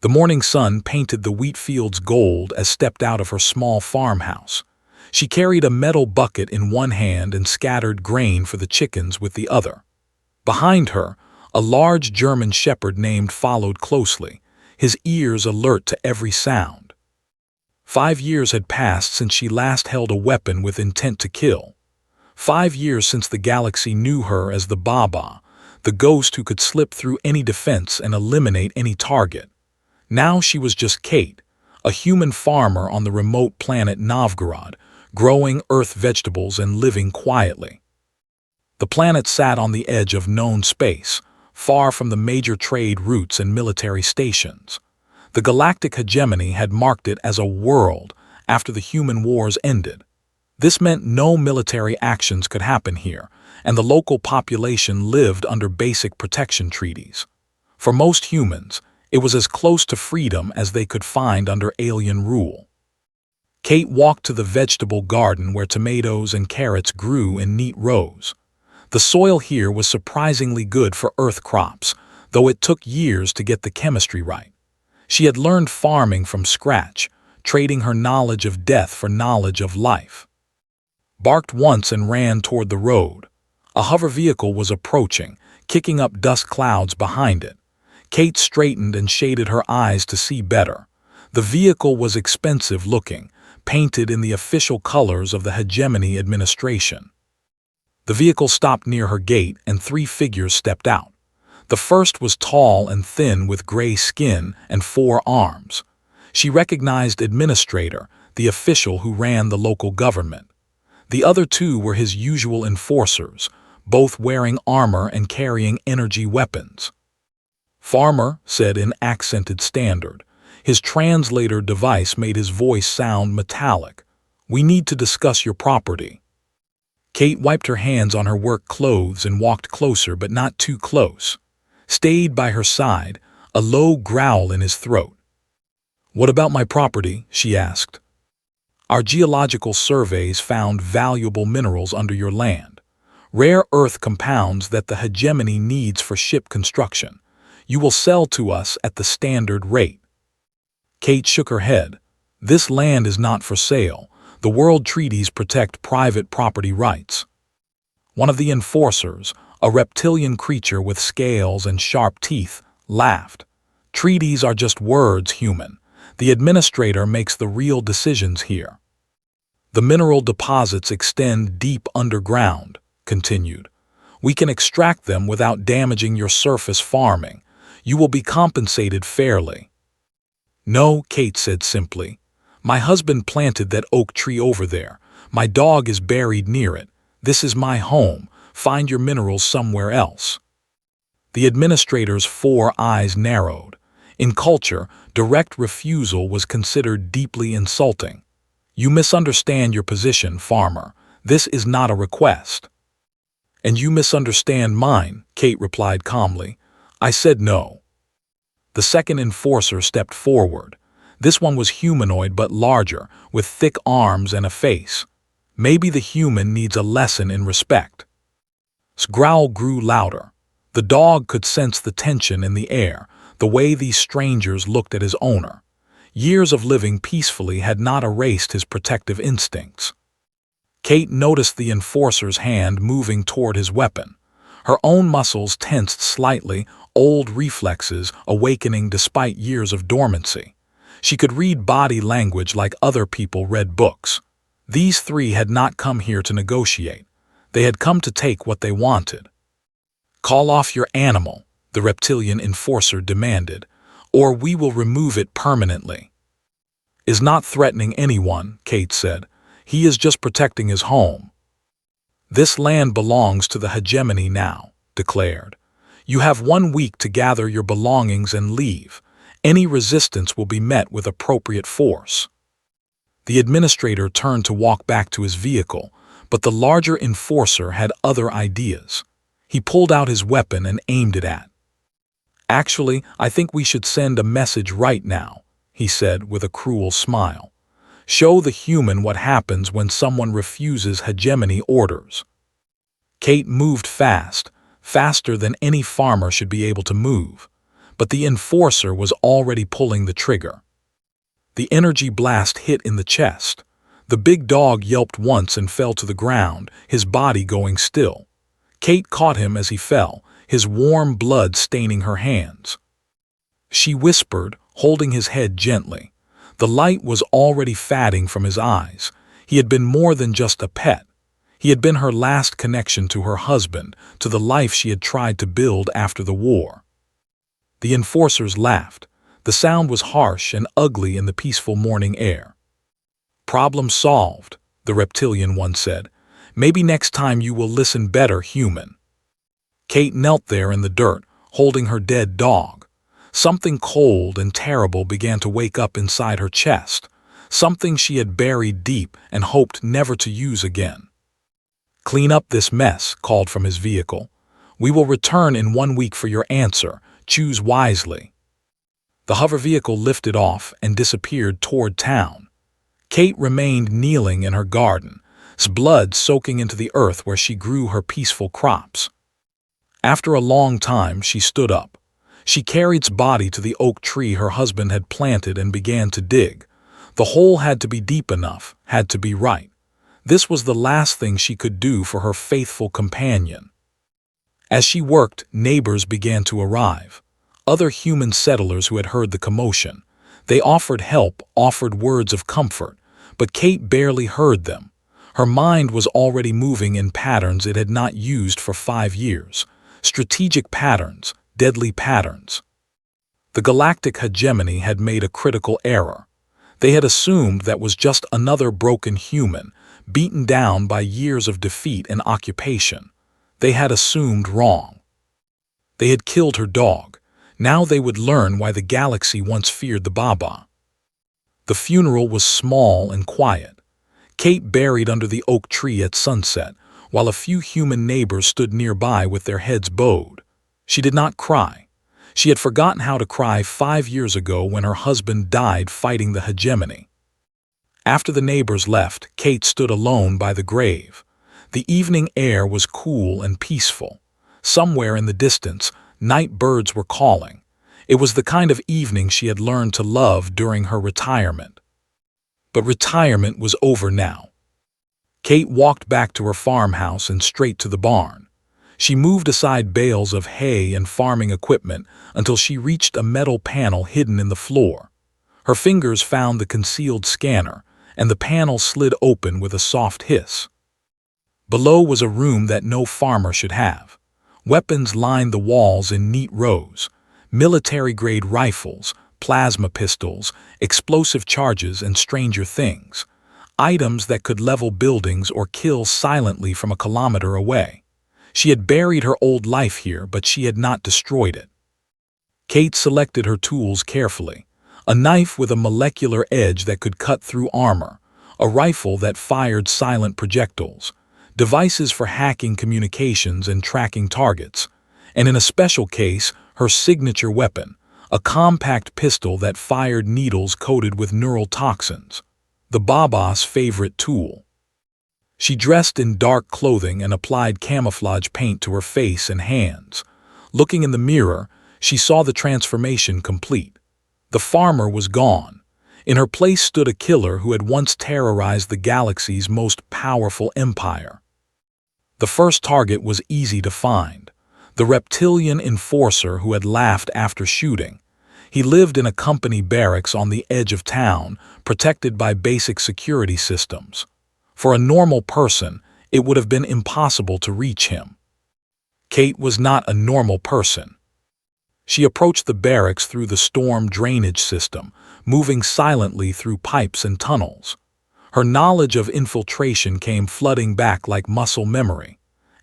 The morning sun painted the wheat fields gold as stepped out of her small farmhouse. She carried a metal bucket in one hand and scattered grain for the chickens with the other. Behind her, a large German shepherd named followed closely, his ears alert to every sound. 5 years had passed since she last held a weapon with intent to kill. 5 years since the galaxy knew her as the Baba, the ghost who could slip through any defense and eliminate any target. Now she was just Kate, a human farmer on the remote planet Novgorod, growing Earth vegetables and living quietly. The planet sat on the edge of known space, far from the major trade routes and military stations. The galactic hegemony had marked it as a world after the human wars ended. This meant no military actions could happen here, and the local population lived under basic protection treaties. For most humans, it was as close to freedom as they could find under alien rule. Kate walked to the vegetable garden where tomatoes and carrots grew in neat rows. The soil here was surprisingly good for earth crops, though it took years to get the chemistry right. She had learned farming from scratch, trading her knowledge of death for knowledge of life. Barked once and ran toward the road. A hover vehicle was approaching, kicking up dust clouds behind it. Kate straightened and shaded her eyes to see better. The vehicle was expensive looking, painted in the official colors of the hegemony administration. The vehicle stopped near her gate and 3 figures stepped out. The first was tall and thin with gray skin and 4 arms. She recognized Administrator, the official who ran the local government. The other 2 were his usual enforcers, both wearing armor and carrying energy weapons. "Farmer," said in accented standard. His translator device made his voice sound metallic. "We need to discuss your property." Kate wiped her hands on her work clothes and walked closer, but not too close. Stayed by her side, a low growl in his throat. "What about my property?" she asked. "Our geological surveys found valuable minerals under your land. Rare earth compounds that the hegemony needs for ship construction. You will sell to us at the standard rate." Kate shook her head. "This land is not for sale. The world treaties protect private property rights." One of the enforcers, a reptilian creature with scales and sharp teeth, laughed. "Treaties are just words, human. The administrator makes the real decisions here." "The mineral deposits extend deep underground," continued. "We can extract them without damaging your surface farming. You will be compensated fairly." "No," Kate said simply. "My husband planted that oak tree over there. My dog is buried near it. This is my home. Find your minerals somewhere else." The administrator's 4 eyes narrowed. In culture, direct refusal was considered deeply insulting. "You misunderstand your position, farmer. This is not a request." "And you misunderstand mine," Kate replied calmly. "I said no." The second enforcer stepped forward. This one was humanoid but larger, with thick arms and a face. Maybe the human needs a lesson in respect. His growl grew louder. The dog could sense the tension in the air, the way these strangers looked at his owner. Years of living peacefully had not erased his protective instincts. Kate noticed the enforcer's hand moving toward his weapon. Her own muscles tensed slightly, old reflexes awakening despite years of dormancy. She could read body language like other people read books. These 3 had not come here to negotiate. They had come to take what they wanted. "Call off your animal," the reptilian enforcer demanded, "or we will remove it permanently." "Is not threatening anyone," Kate said. "He is just protecting his home." "This land belongs to the hegemony now," declared. "You have 1 week to gather your belongings and leave. Any resistance will be met with appropriate force." The administrator turned to walk back to his vehicle, but the larger enforcer had other ideas. He pulled out his weapon and aimed it at. "Actually, I think we should send a message right now," he said with a cruel smile. "Show the human what happens when someone refuses hegemony orders." Kate moved fast, faster than any farmer should be able to move. but the enforcer was already pulling the trigger. The energy blast hit in the chest. The big dog yelped once and fell to the ground, his body going still. Kate caught him as he fell, his warm blood staining her hands. She whispered, holding his head gently. The light was already fading from his eyes. He had been more than just a pet. He had been her last connection to her husband, to the life she had tried to build after the war. The enforcers laughed. The sound was harsh and ugly in the peaceful morning air. "Problem solved," the reptilian one said. "Maybe next time you will listen better, human." Kate knelt there in the dirt, holding her dead dog. Something cold and terrible began to wake up inside her chest, something she had buried deep and hoped never to use again. "Clean up this mess," called from his vehicle. "We will return in 1 week for your answer. Choose wisely." The hover vehicle lifted off and disappeared toward town. Kate remained kneeling in her garden, blood soaking into the earth where she grew her peaceful crops. After a long time, she stood up. She carried its body to the oak tree her husband had planted and began to dig. The hole had to be deep enough, had to be right. This was the last thing she could do for her faithful companion. As she worked, neighbors began to arrive. Other human settlers who had heard the commotion. They offered help, offered words of comfort, but Kate barely heard them. Her mind was already moving in patterns it had not used for 5 years. Strategic patterns, deadly patterns. The galactic hegemony had made a critical error. They had assumed that was just another broken human, beaten down by years of defeat and occupation. They had assumed wrong. They had killed her dog. Now they would learn why the galaxy once feared the Baba. The funeral was small and quiet. Kate buried under the oak tree at sunset, while a few human neighbors stood nearby with their heads bowed. She did not cry. She had forgotten how to cry 5 years ago when her husband died fighting the hegemony. After the neighbors left, Kate stood alone by the grave. The evening air was cool and peaceful. Somewhere in the distance, night birds were calling. It was the kind of evening she had learned to love during her retirement. But retirement was over now. Kate walked back to her farmhouse and straight to the barn. She moved aside bales of hay and farming equipment until she reached a metal panel hidden in the floor. Her fingers found the concealed scanner, and the panel slid open with a soft hiss. Below was a room that no farmer should have. Weapons lined the walls in neat rows. Military-grade rifles, plasma pistols, explosive charges, and stranger things. Items that could level buildings or kill silently from a kilometer away. She had buried her old life here, but she had not destroyed it. Kate selected her tools carefully. A knife with a molecular edge that could cut through armor. A rifle that fired silent projectiles. Devices for hacking communications and tracking targets. And in a special case, her signature weapon, a compact pistol that fired needles coated with neural toxins. The Baba's favorite tool. She dressed in dark clothing and applied camouflage paint to her face and hands. Looking in the mirror, she saw the transformation complete. The farmer was gone. In her place stood a killer who had once terrorized the galaxy's most powerful empire. The first target was easy to find. The reptilian enforcer who had laughed after shooting. He lived in a company barracks on the edge of town, protected by basic security systems. For a normal person, it would have been impossible to reach him. Kate was not a normal person. She approached the barracks through the storm drainage system, moving silently through pipes and tunnels. Her knowledge of infiltration came flooding back like muscle memory.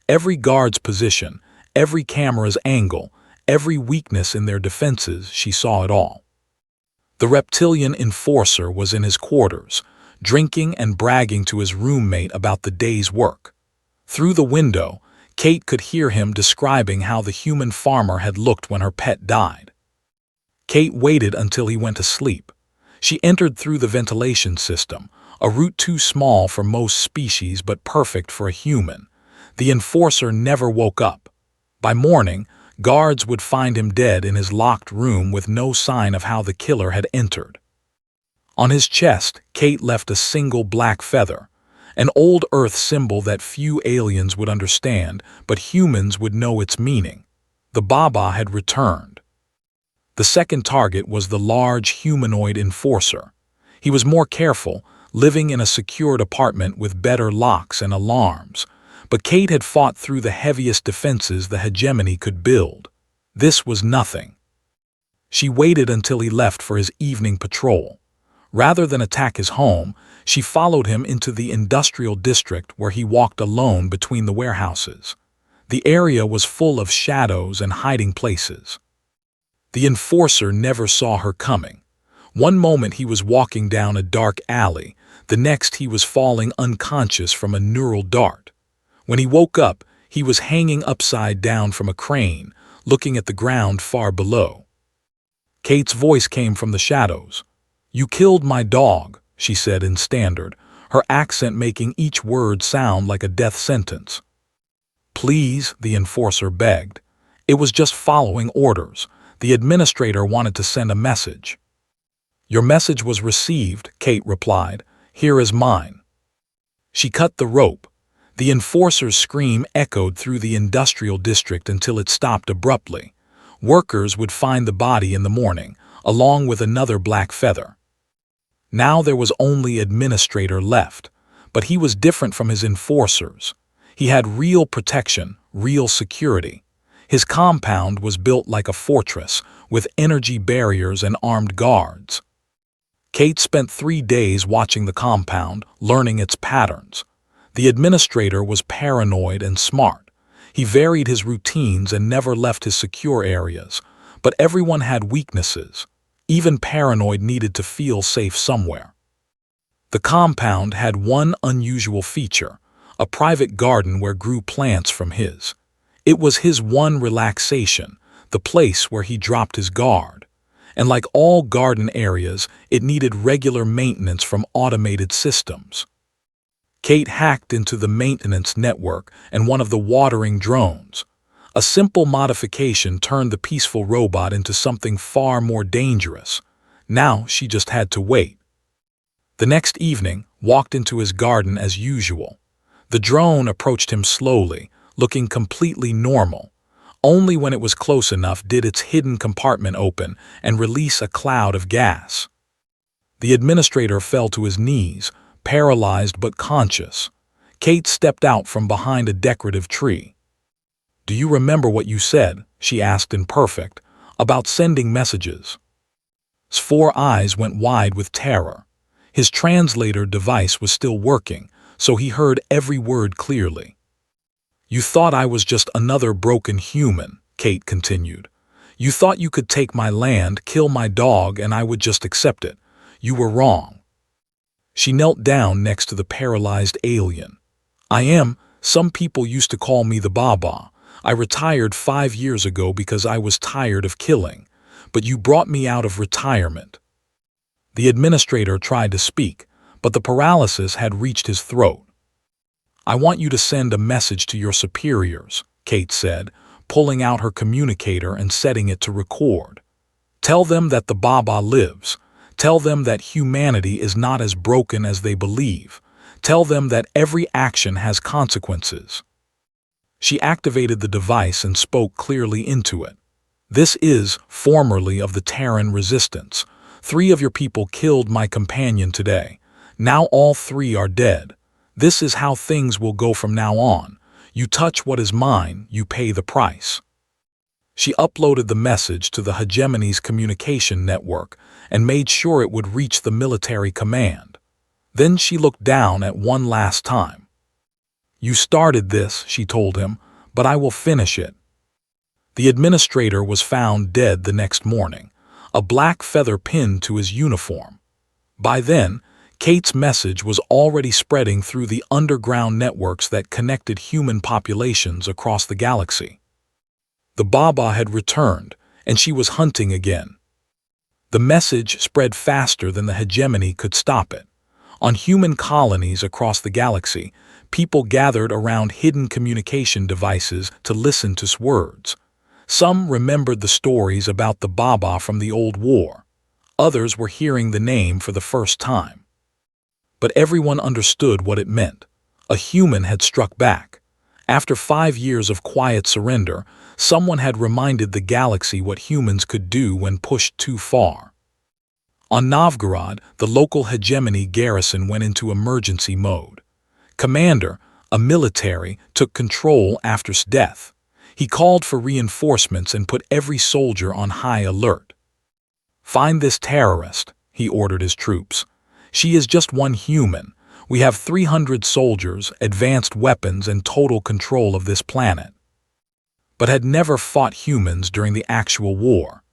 Every guard's position, every camera's angle, every weakness in their defenses, she saw it all. The reptilian enforcer was in his quarters, drinking and bragging to his roommate about the day's work. Through the window, Kate could hear him describing how the human farmer had looked when her pet died. Kate waited until he went to sleep. She entered through the ventilation system, a route too small for most species but perfect for a human. The enforcer never woke up. By morning, Guards would find him dead in his locked room with no sign of how the killer had entered. On his chest, Kate left a single black feather, an old Earth symbol that few aliens would understand, but humans would know its meaning. The Baba had returned. The second target was the large humanoid enforcer. He was more careful, living in a secured apartment with better locks and alarms, but Kate had fought through the heaviest defenses the hegemony could build. This was nothing. She waited until he left for his evening patrol. Rather than attack his home, she followed him into the industrial district where he walked alone between the warehouses. The area was full of shadows and hiding places. The enforcer never saw her coming. One moment he was walking down a dark alley, the next he was falling unconscious from a neural dart. When he woke up, he was hanging upside down from a crane, looking at the ground far below. Kate's voice came from the shadows. "You killed my dog," she said in standard, her accent making each word sound like a death sentence. "Please," the enforcer begged. "It was just following orders. The administrator wanted to send a message." "Your message was received," Kate replied. "Here is mine." She cut the rope. The enforcer's scream echoed through the industrial district until it stopped abruptly. Workers would find the body in the morning, along with another black feather. Now there was only administrator left, but he was different from his enforcers. He had real protection, real security. His compound was built like a fortress, with energy barriers and armed guards. Kate spent 3 days watching the compound, learning its patterns. The administrator was paranoid and smart. He varied his routines and never left his secure areas, but everyone had weaknesses. Even paranoid needed to feel safe somewhere. The compound had one unusual feature, a private garden where grew plants from his. It was his one relaxation, the place where he dropped his guard. And like all garden areas, it needed regular maintenance from automated systems. Kate hacked into the maintenance network and one of the watering drones. A simple modification turned the peaceful robot into something far more dangerous. Now she just had to wait. The next evening, walked into his garden as usual. The drone approached him slowly, looking completely normal. Only when it was close enough did its hidden compartment open and release a cloud of gas. The administrator fell to his knees, paralyzed but conscious. Kate stepped out from behind a decorative tree. "Do you remember what you said?" she asked in perfect, "about sending messages?" His 4 eyes went wide with terror. His translator device was still working, so he heard every word clearly. "You thought I was just another broken human," Kate continued. "You thought you could take my land, kill my dog, and I would just accept it. You were wrong." She knelt down next to the paralyzed alien. Some people used to call me the Baba. I retired 5 years ago because I was tired of killing, but you brought me out of retirement." The administrator tried to speak, but the paralysis had reached his throat. "I want you to send a message to your superiors," Kate said, pulling out her communicator and setting it to record. "Tell them that the Baba lives. Tell them that humanity is not as broken as they believe. Tell them that every action has consequences." She activated the device and spoke clearly into it. "This is, formerly of the Terran Resistance. 3 of your people killed my companion today. Now all 3 are dead. This is how things will go from now on. You touch what is mine, you pay the price." She uploaded the message to the hegemony's communication network and made sure it would reach the military command. Then she looked down at one last time. "You started this," she told him, "but I will finish it." The administrator was found dead the next morning, a black feather pinned to his uniform. By then, Kate's message was already spreading through the underground networks that connected human populations across the galaxy. The Baba had returned, and she was hunting again. The message spread faster than the hegemony could stop it. On human colonies across the galaxy, people gathered around hidden communication devices to listen to words. Some remembered the stories about the Baba from the old war. Others were hearing the name for the first time. But everyone understood what it meant. A human had struck back. After 5 years of quiet surrender, someone had reminded the galaxy what humans could do when pushed too far. On Novgorod, the local hegemony garrison went into emergency mode. Commander, a military, took control after his death. He called for reinforcements and put every soldier on high alert. "Find this terrorist," he ordered his troops. "She is just one human. We have 300 soldiers, advanced weapons, and total control of this planet." But had never fought humans during the actual war.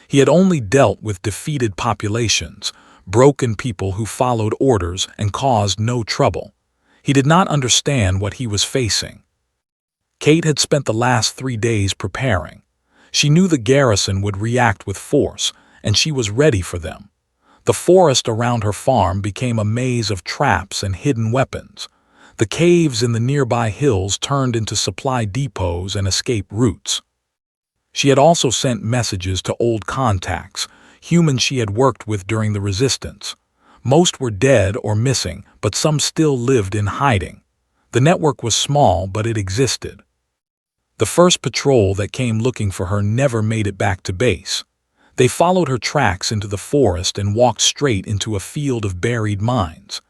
He had only dealt with defeated populations, broken people who followed orders and caused no trouble. He did not understand what he was facing. Kate had spent the last 3 days preparing. She knew the garrison would react with force, and she was ready for them. The forest around her farm became a maze of traps and hidden weapons. The caves in the nearby hills turned into supply depots and escape routes. She had also sent messages to old contacts, humans she had worked with during the resistance. Most were dead or missing, but some still lived in hiding. The network was small, but it existed. The first patrol that came looking for her never made it back to base. They followed her tracks into the forest and walked straight into a field of buried mines.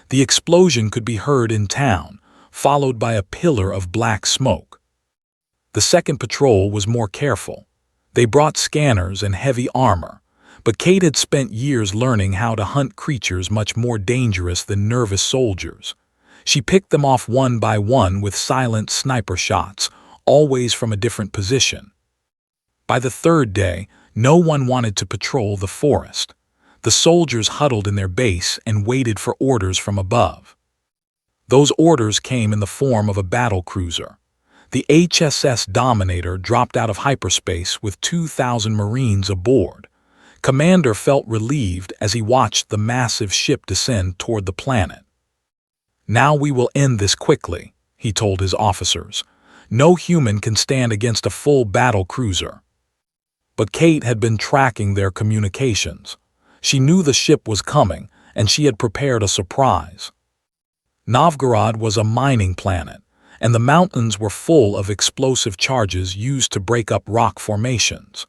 The explosion could be heard in town, followed by a pillar of black smoke. The second patrol was more careful. They brought scanners and heavy armor, but Kate had spent years learning how to hunt creatures much more dangerous than nervous soldiers. She picked them off one by one with silent sniper shots, always from a different position. By the third day, no one wanted to patrol the forest. The soldiers huddled in their base and waited for orders from above. Those orders came in the form of a battle cruiser. The HSS Dominator dropped out of hyperspace with 2,000 Marines aboard. Commander felt relieved as he watched the massive ship descend toward the planet. "Now we will end this quickly," he told his officers. "No human can stand against a full battle cruiser." But Kate had been tracking their communications. She knew the ship was coming, and she had prepared a surprise. Novgorod was a mining planet, and the mountains were full of explosive charges used to break up rock formations.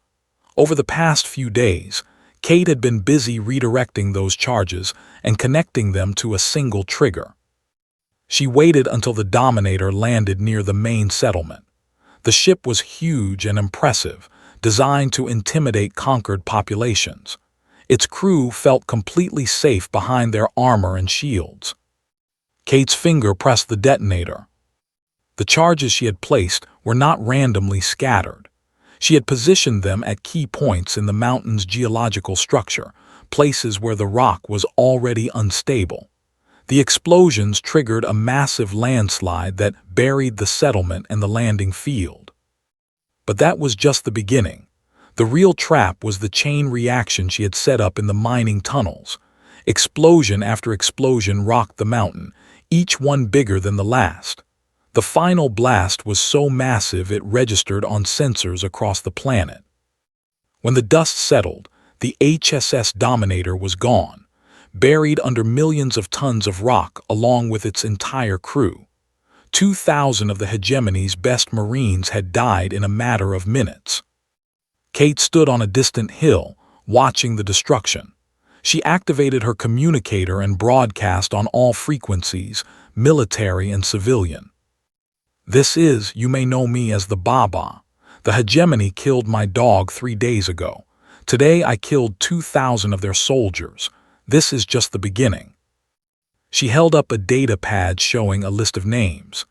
Over the past few days, Kate had been busy redirecting those charges and connecting them to a single trigger. She waited until the Dominator landed near the main settlement. The ship was huge and impressive, designed to intimidate conquered populations. Its crew felt completely safe behind their armor and shields. Kate's finger pressed the detonator. The charges she had placed were not randomly scattered. She had positioned them at key points in the mountain's geological structure, places where the rock was already unstable. The explosions triggered a massive landslide that buried the settlement and the landing field. But that was just the beginning. The real trap was the chain reaction she had set up in the mining tunnels. Explosion after explosion rocked the mountain, each one bigger than the last. The final blast was so massive it registered on sensors across the planet. When the dust settled, the HSS Dominator was gone, buried under millions of tons of rock along with its entire crew. 2,000 of the hegemony's best Marines had died in a matter of minutes. Kate stood on a distant hill, watching the destruction. She activated her communicator and broadcast on all frequencies, military and civilian. "This is, you may know me as the Baba. The hegemony killed my dog 3 days ago. Today I killed 2,000 of their soldiers. This is just the beginning." She held up a data pad showing a list of names.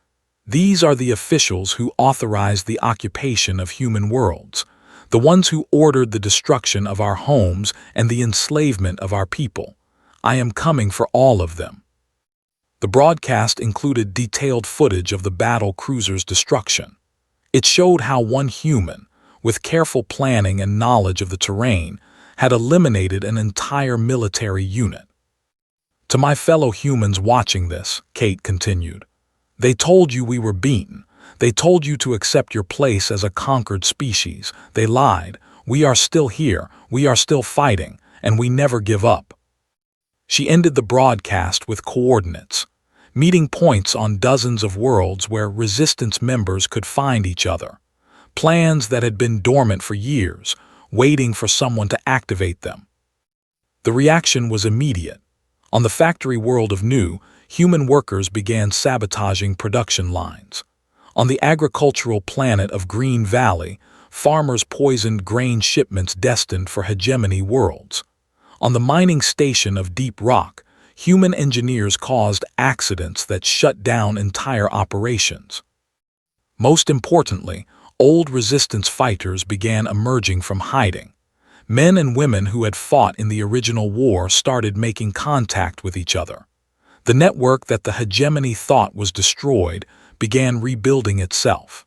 "These are the officials who authorized the occupation of human worlds, the ones who ordered the destruction of our homes and the enslavement of our people. I am coming for all of them." The broadcast included detailed footage of the battle cruiser's destruction. It showed how one human, with careful planning and knowledge of the terrain, had eliminated an entire military unit. "To my fellow humans watching this," Kate continued, "they told you we were beaten. They told you to accept your place as a conquered species. They lied. We are still here, we are still fighting, and we never give up. She ended the broadcast with coordinates, meeting points on dozens of worlds where resistance members could find each other, plans that had been dormant for years, waiting for someone to activate them. The reaction was immediate. On the factory world of Nu, human workers began sabotaging production lines. On the agricultural planet of Green Valley, farmers poisoned grain shipments destined for hegemony worlds. On the mining station of Deep Rock, human engineers caused accidents that shut down entire operations. Most importantly, old resistance fighters began emerging from hiding. Men and women who had fought in the original war started making contact with each other. The network that the hegemony thought was destroyed began rebuilding itself.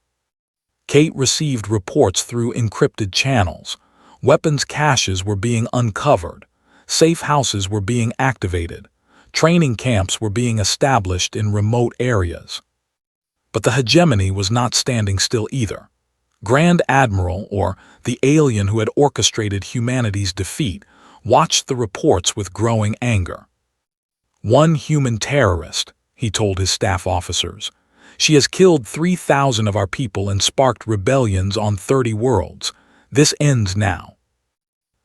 Kate received reports through encrypted channels. Weapons caches were being uncovered. Safe houses were being activated. Training camps were being established in remote areas. But the hegemony was not standing still either. Grand Admiral, or the alien who had orchestrated humanity's defeat, watched the reports with growing anger. "One human terrorist," he told his staff officers. "She has killed 3,000 of our people and sparked rebellions on 30 worlds. This ends now."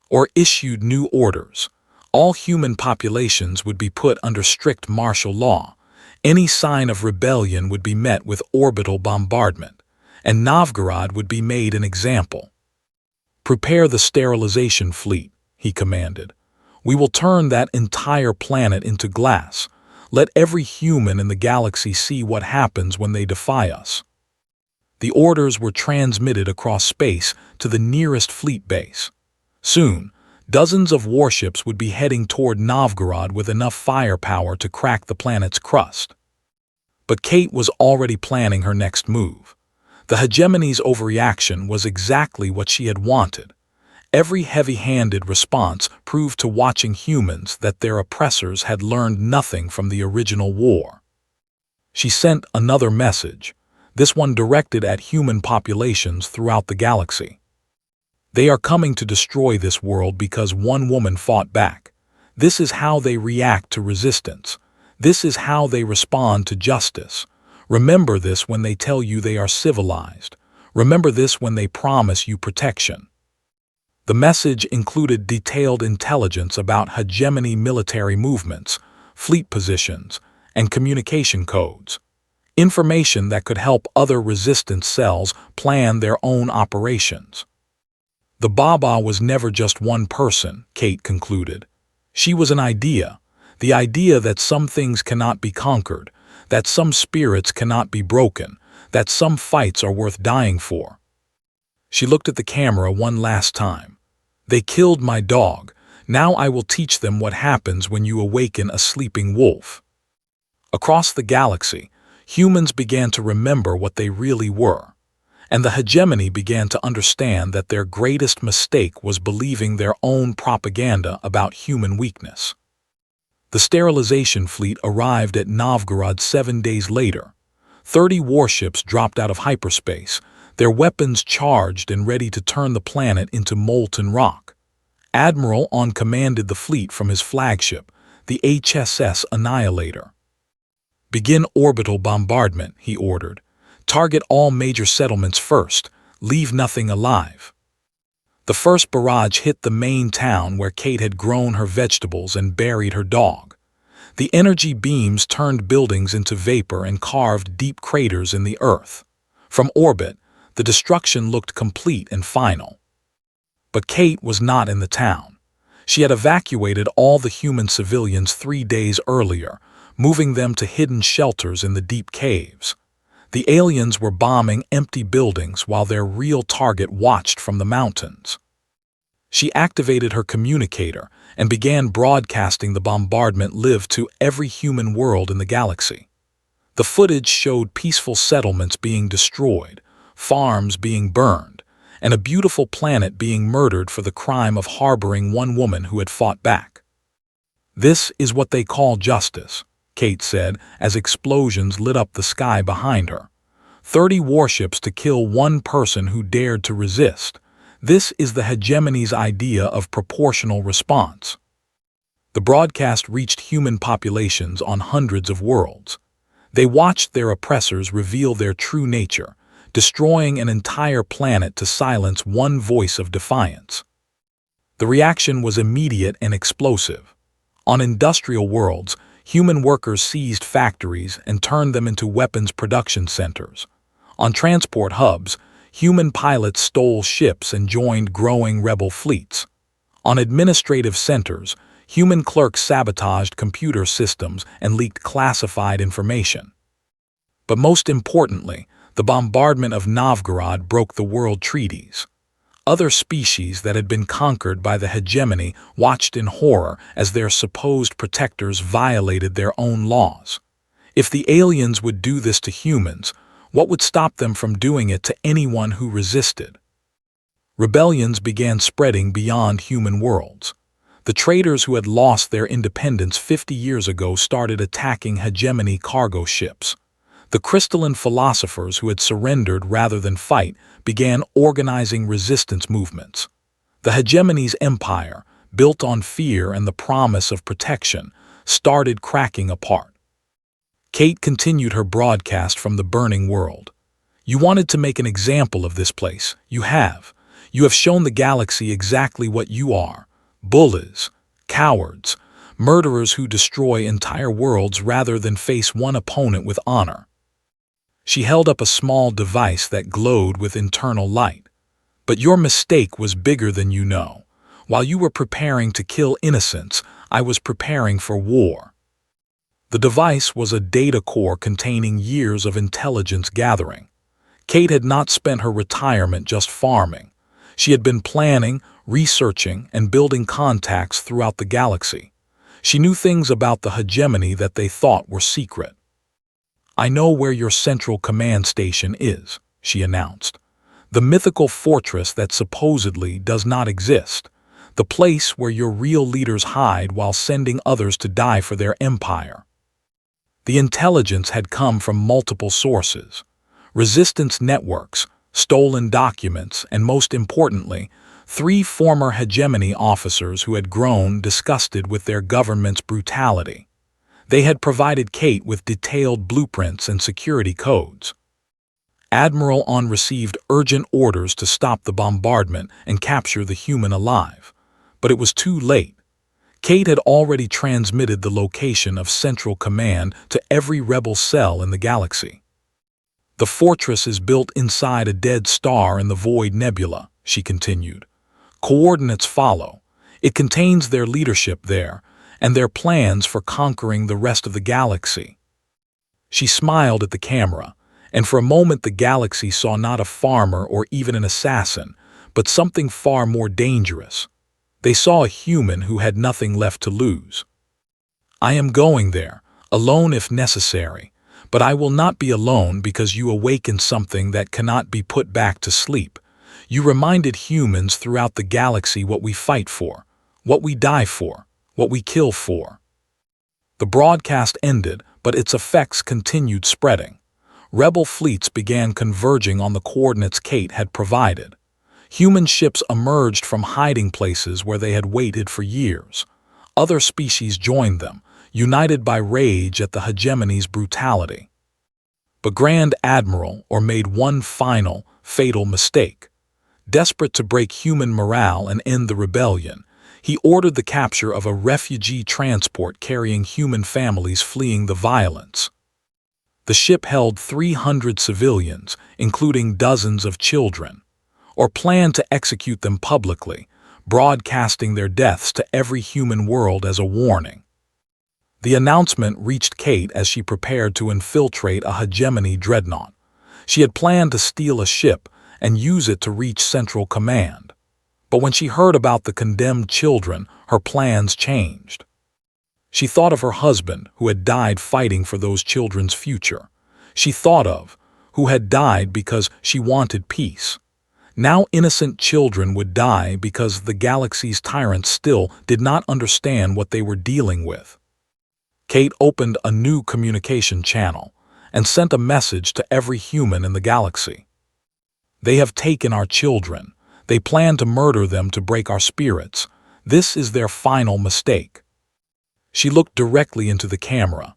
Or issued new orders. All human populations would be put under strict martial law. Any sign of rebellion would be met with orbital bombardment, and Novgorod would be made an example. "Prepare the sterilization fleet," he commanded. "We will turn that entire planet into glass. Let every human in the galaxy see what happens when they defy us." The orders were transmitted across space to the nearest fleet base. Soon, dozens of warships would be heading toward Novgorod with enough firepower to crack the planet's crust. But Kate was already planning her next move. The hegemony's overreaction was exactly what she had wanted. Every heavy-handed response proved to watching humans that their oppressors had learned nothing from the original war. She sent another message, this one directed at human populations throughout the galaxy. "They are coming to destroy this world because one woman fought back. This is how they react to resistance. This is how they respond to justice. Remember this when they tell you they are civilized. Remember this when they promise you protection." The message included detailed intelligence about hegemony military movements, fleet positions, and communication codes. Information that could help other resistance cells plan their own operations. The Baba was never just one person, Kate concluded. She was an idea, the idea that some things cannot be conquered, that some spirits cannot be broken, that some fights are worth dying for. She looked at the camera one last time. "They killed my dog. Now I will teach them what happens when you awaken a sleeping wolf." Across the galaxy, humans began to remember what they really were, and the hegemony began to understand that their greatest mistake was believing their own propaganda about human weakness. The sterilization fleet arrived at Novgorod 7 days later. 30 warships dropped out of hyperspace, their weapons charged and ready to turn the planet into molten rock. Admiral On commanded the fleet from his flagship, the HSS Annihilator. "Begin orbital bombardment," he ordered. "Target all major settlements first. Leave nothing alive." The first barrage hit the main town where Kate had grown her vegetables and buried her dog. The energy beams turned buildings into vapor and carved deep craters in the earth. From orbit, the destruction looked complete and final. But Kate was not in the town. She had evacuated all the human civilians 3 days earlier, moving them to hidden shelters in the deep caves. The aliens were bombing empty buildings while their real target watched from the mountains. She activated her communicator and began broadcasting the bombardment live to every human world in the galaxy. The footage showed peaceful settlements being destroyed, farms being burned, and a beautiful planet being murdered for the crime of harboring one woman who had fought back. "This is what they call justice," Kate said as explosions lit up the sky behind her. 30 warships to kill one person who dared to resist. This is the hegemony's idea of proportional response. The broadcast reached human populations on hundreds of worlds. They watched their oppressors reveal their true nature, destroying an entire planet to silence one voice of defiance. The reaction was immediate and explosive. On industrial worlds, human workers seized factories and turned them into weapons production centers. On transport hubs, human pilots stole ships and joined growing rebel fleets. On administrative centers, human clerks sabotaged computer systems and leaked classified information. But most importantly, the bombardment of Novgorod broke the world treaties. Other species that had been conquered by the hegemony watched in horror as their supposed protectors violated their own laws. If the aliens would do this to humans, what would stop them from doing it to anyone who resisted? Rebellions began spreading beyond human worlds. The traders who had lost their independence 50 years ago started attacking hegemony cargo ships. The crystalline philosophers who had surrendered rather than fight began organizing resistance movements. The hegemony's empire, built on fear and the promise of protection, started cracking apart. Kate continued her broadcast from the burning world. You wanted to make an example of this place. You have. You have shown the galaxy exactly what you are. Bullies, cowards, murderers who destroy entire worlds rather than face one opponent with honor. She held up a small device that glowed with internal light. But your mistake was bigger than you know. While you were preparing to kill innocents, I was preparing for war. The device was a data core containing years of intelligence gathering. Kate had not spent her retirement just farming. She had been planning, researching, and building contacts throughout the galaxy. She knew things about the hegemony that they thought were secret. I know where your central command station is, she announced. The mythical fortress that supposedly does not exist. The place where your real leaders hide while sending others to die for their empire. The intelligence had come from multiple sources. Resistance networks, stolen documents, and most importantly, 3 former hegemony officers who had grown disgusted with their government's brutality. They had provided Kate with detailed blueprints and security codes. Admiral On received urgent orders to stop the bombardment and capture the human alive. But it was too late. Kate had already transmitted the location of Central Command to every rebel cell in the galaxy. The fortress is built inside a dead star in the Void Nebula, she continued. Coordinates follow. It contains their leadership there, and their plans for conquering the rest of the galaxy. She smiled at the camera, and for a moment the galaxy saw not a farmer or even an assassin, but something far more dangerous. They saw a human who had nothing left to lose. I am going there, alone if necessary, but I will not be alone because you awakened something that cannot be put back to sleep. You reminded humans throughout the galaxy what we fight for, what we die for, what we kill for. The broadcast ended, but its effects continued spreading. Rebel fleets began converging on the coordinates Kate had provided. Human ships emerged from hiding places where they had waited for years. Other species joined them, united by rage at the hegemony's brutality. But Grand Admiral made one final, fatal mistake. Desperate to break human morale and end the rebellion, he ordered the capture of a refugee transport carrying human families fleeing the violence. The ship held 300 civilians, including dozens of children, or planned to execute them publicly, broadcasting their deaths to every human world as a warning. The announcement reached Kate as she prepared to infiltrate a hegemony dreadnought. She had planned to steal a ship and use it to reach Central Command. But when she heard about the condemned children, her plans changed. She thought of her husband, who had died fighting for those children's future. She thought of, who had died because she wanted peace. Now innocent children would die because the galaxy's tyrants still did not understand what they were dealing with. Kate opened a new communication channel. and sent a message to every human in the galaxy. They have taken our children. They plan to murder them to break our spirits. This is their final mistake. She looked directly into the camera.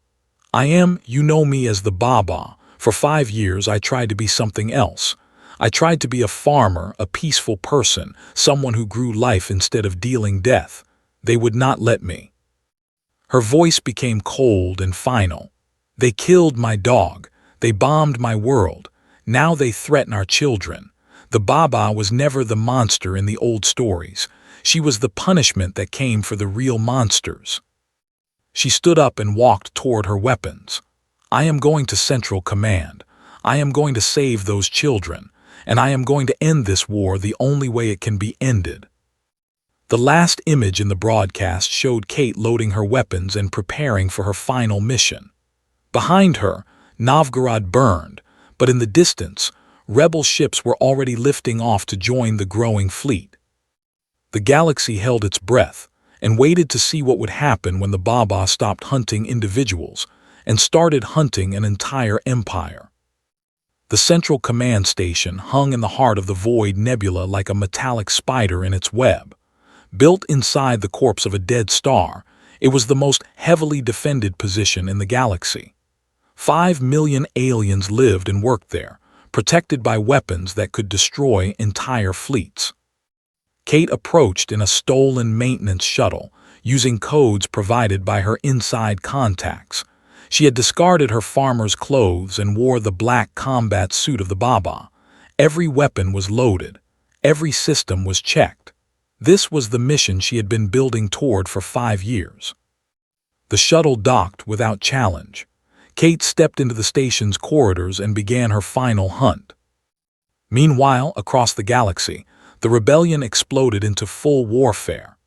You know me as the Baba. For 5 years I tried to be something else. I tried to be a farmer, a peaceful person, someone who grew life instead of dealing death. They would not let me. Her voice became cold and final. They killed my dog. They bombed my world. Now they threaten our children. The Baba was never the monster in the old stories. She was the punishment that came for the real monsters. She stood up and walked toward her weapons. I am going to Central Command. I am going to save those children, and I am going to end this war the only way it can be ended. The last image in the broadcast showed Kate loading her weapons and preparing for her final mission. Behind her, Novgorod burned, but in the distance, rebel ships were already lifting off to join the growing fleet. The galaxy held its breath and waited to see what would happen when the Baba stopped hunting individuals and started hunting an entire empire. The Central Command Station hung in the heart of the Void Nebula like a metallic spider in its web. Built inside the corpse of a dead star, it was the most heavily defended position in the galaxy. 5 million aliens lived and worked there, protected by weapons that could destroy entire fleets. Kate approached in a stolen maintenance shuttle, using codes provided by her inside contacts. She had discarded her farmer's clothes and wore the black combat suit of the Baba. Every weapon was loaded. Every system was checked. This was the mission she had been building toward for 5 years. The shuttle docked without challenge. Kate stepped into the station's corridors and began her final hunt. Meanwhile, across the galaxy, the rebellion exploded into full warfare.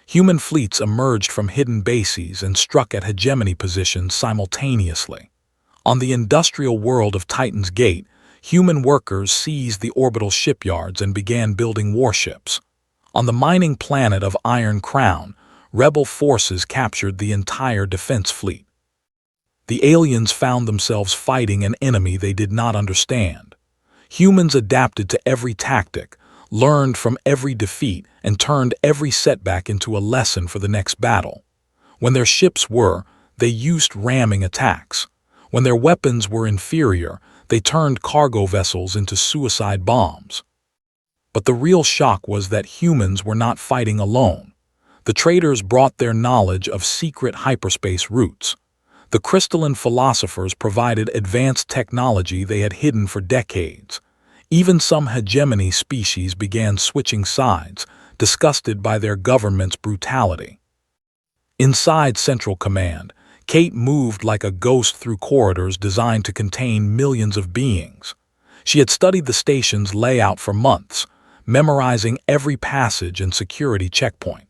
Human fleets emerged from hidden bases and struck at hegemony positions simultaneously. On the industrial world of Titan's Gate, human workers seized the orbital shipyards and began building warships. On the mining planet of Iron Crown, rebel forces captured the entire defense fleet. The aliens found themselves fighting an enemy they did not understand. Humans adapted to every tactic, learned from every defeat, and turned every setback into a lesson for the next battle. When their ships they used ramming attacks. When their weapons were inferior, they turned cargo vessels into suicide bombs. But the real shock was that humans were not fighting alone. The traders brought their knowledge of secret hyperspace routes. The crystalline philosophers provided advanced technology they had hidden for decades. Even some hegemony species began switching sides, disgusted by their government's brutality. Inside Central Command, Kate moved like a ghost through corridors designed to contain millions of beings. She had studied the station's layout for months, memorizing every passage and security checkpoint.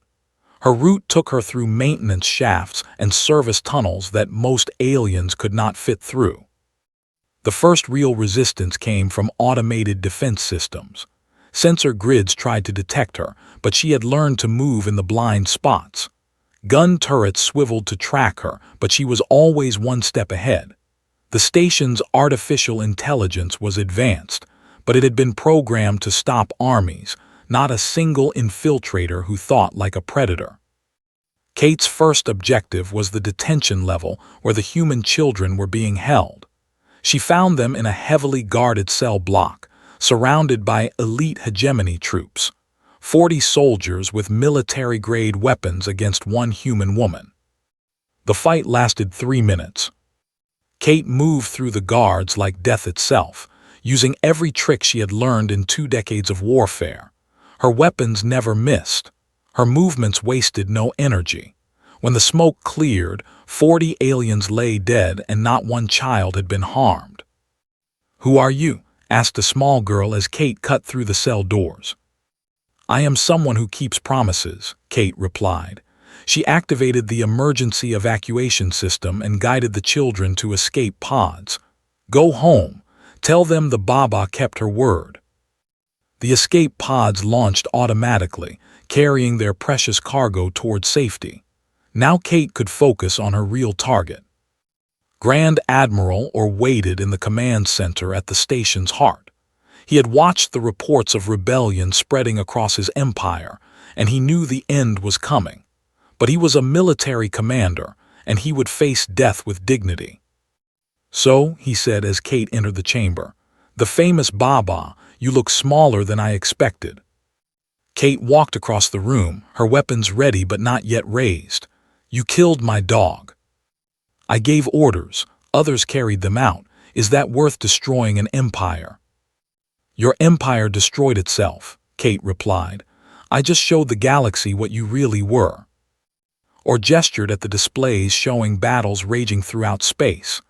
Her route took her through maintenance shafts and service tunnels that most aliens could not fit through. The first real resistance came from automated defense systems. Sensor grids tried to detect her, but she had learned to move in the blind spots. Gun turrets swiveled to track her, but she was always one step ahead. The station's artificial intelligence was advanced, but it had been programmed to stop armies, not a single infiltrator who thought like a predator. Kate's first objective was the detention level where the human children were being held. She found them in a heavily guarded cell block, surrounded by elite hegemony troops. 40 soldiers with military-grade weapons against one human woman. The fight lasted 3 minutes. Kate moved through the guards like death itself, using every trick she had learned in 2 decades of warfare. Her weapons never missed. Her movements wasted no energy. When the smoke cleared, 40 aliens lay dead and not one child had been harmed. "Who are you?" asked a small girl as Kate cut through the cell doors. "I am someone who keeps promises," Kate replied. She activated the emergency evacuation system and guided the children to escape pods. "Go home. Tell them the Baba kept her word." The escape pods launched automatically, carrying their precious cargo toward safety. Now Kate could focus on her real target. Grand Admiral or waited in the command center at the station's heart. He had watched the reports of rebellion spreading across his empire, and he knew the end was coming. But he was a military commander, and he would face death with dignity. "So," he said as Kate entered the chamber, "the famous Baba, you look smaller than I expected." Kate walked across the room, her weapons ready but not yet raised. "You killed my dog." "I gave orders, others carried them out. Is that worth destroying an empire?" "Your empire destroyed itself," Kate replied. "I just showed the galaxy what you really were." Or gestured at the displays showing battles raging throughout space.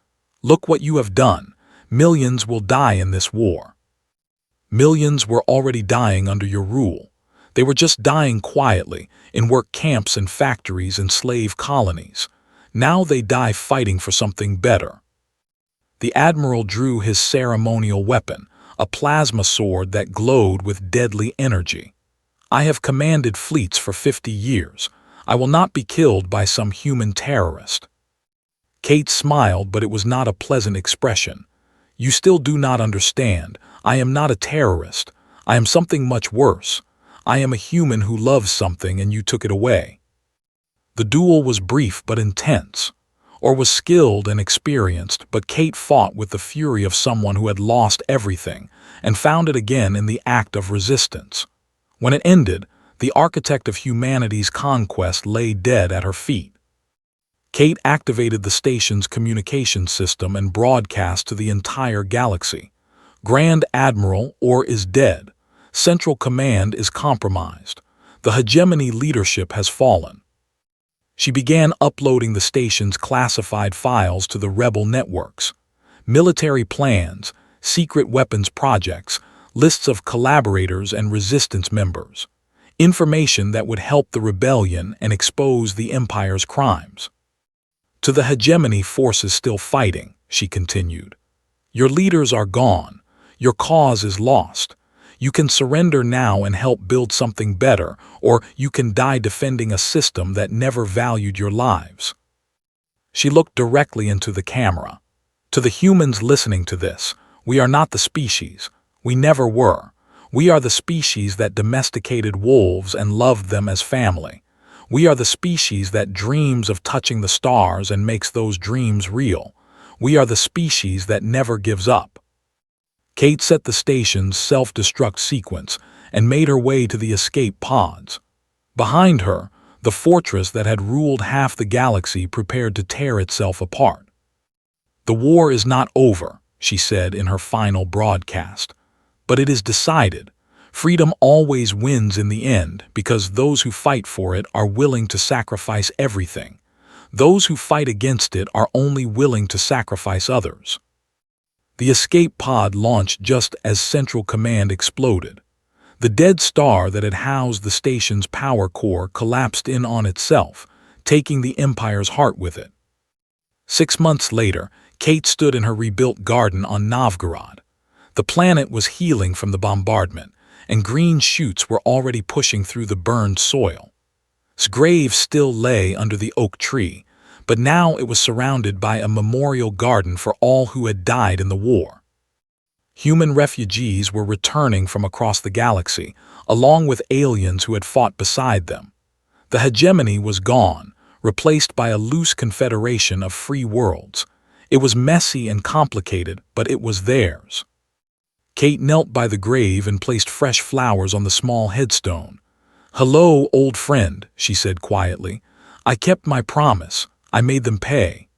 "Look what you have done. Millions will die in this war." Millions were already dying under your rule. They were just dying quietly, in work camps and factories and slave colonies. Now they die fighting for something better. The Admiral drew his ceremonial weapon, a plasma sword that glowed with deadly energy. "I have commanded fleets for 50 years. I will not be killed by some human terrorist." Kate smiled, but it was not a pleasant expression. "You still do not understand. I am not a terrorist. I am something much worse. I am a human who loves something and you took it away." The duel was brief but intense. Or was skilled and experienced, but Kate fought with the fury of someone who had lost everything and found it again in the act of resistance. When it ended, the architect of humanity's conquest lay dead at her feet. Kate activated the station's communication system and broadcast to the entire galaxy. "Grand Admiral Orr is dead. Central Command is compromised. The hegemony leadership has fallen." She began uploading the station's classified files to the rebel networks. Military plans, secret weapons projects, lists of collaborators and resistance members. Information that would help the rebellion and expose the Empire's crimes. "To the hegemony forces still fighting," she continued. "Your leaders are gone. Your cause is lost. You can surrender now and help build something better, or you can die defending a system that never valued your lives." She looked directly into the camera. "To the humans listening to this, we are not the species. We never were. We are the species that domesticated wolves and loved them as family. We are the species that dreams of touching the stars and makes those dreams real. We are the species that never gives up." Kate set the station's self-destruct sequence and made her way to the escape pods. Behind her, the fortress that had ruled half the galaxy prepared to tear itself apart. "The war is not over," she said in her final broadcast. "But it is decided. Freedom always wins in the end because those who fight for it are willing to sacrifice everything. Those who fight against it are only willing to sacrifice others." The escape pod launched just as Central Command exploded. The dead star that had housed the station's power core collapsed in on itself, taking the Empire's heart with it. 6 months later, Kate stood in her rebuilt garden on Novgorod. The planet was healing from the bombardment, and green shoots were already pushing through the burned soil. His grave still lay under the oak tree, but now it was surrounded by a memorial garden for all who had died in the war. Human refugees were returning from across the galaxy, along with aliens who had fought beside them. The hegemony was gone, replaced by a loose confederation of free worlds. It was messy and complicated, but it was theirs. Kate knelt by the grave and placed fresh flowers on the small headstone. "Hello, old friend," she said quietly. "I kept my promise. I made them pay."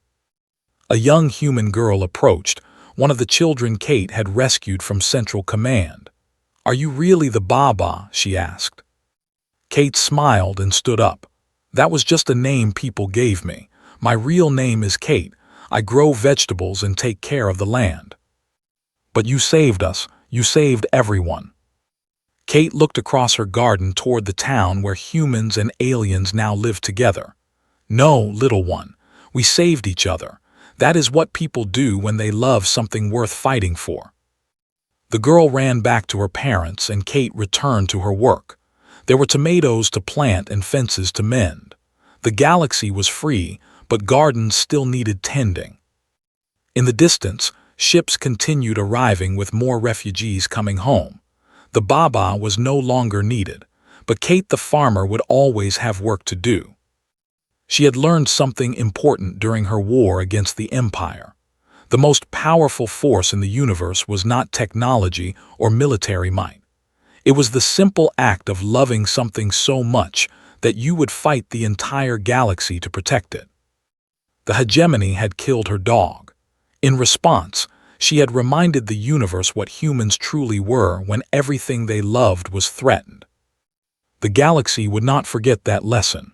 A young human girl approached, one of the children Kate had rescued from Central Command. "Are you really the Baba?" she asked. Kate smiled and stood up. "That was just a name people gave me. My real name is Kate. I grow vegetables and take care of the land." "But you saved us. You saved everyone." Kate looked across her garden toward the town where humans and aliens now lived together. "No, little one. We saved each other. That is what people do when they love something worth fighting for." The girl ran back to her parents and Kate returned to her work. There were tomatoes to plant and fences to mend. The galaxy was free, but gardens still needed tending. In the distance, ships continued arriving with more refugees coming home. The Baba was no longer needed, but Kate the farmer would always have work to do. She had learned something important during her war against the Empire. The most powerful force in the universe was not technology or military might. It was the simple act of loving something so much that you would fight the entire galaxy to protect it. The hegemony had killed her dog. In response, she had reminded the universe what humans truly were when everything they loved was threatened. The galaxy would not forget that lesson.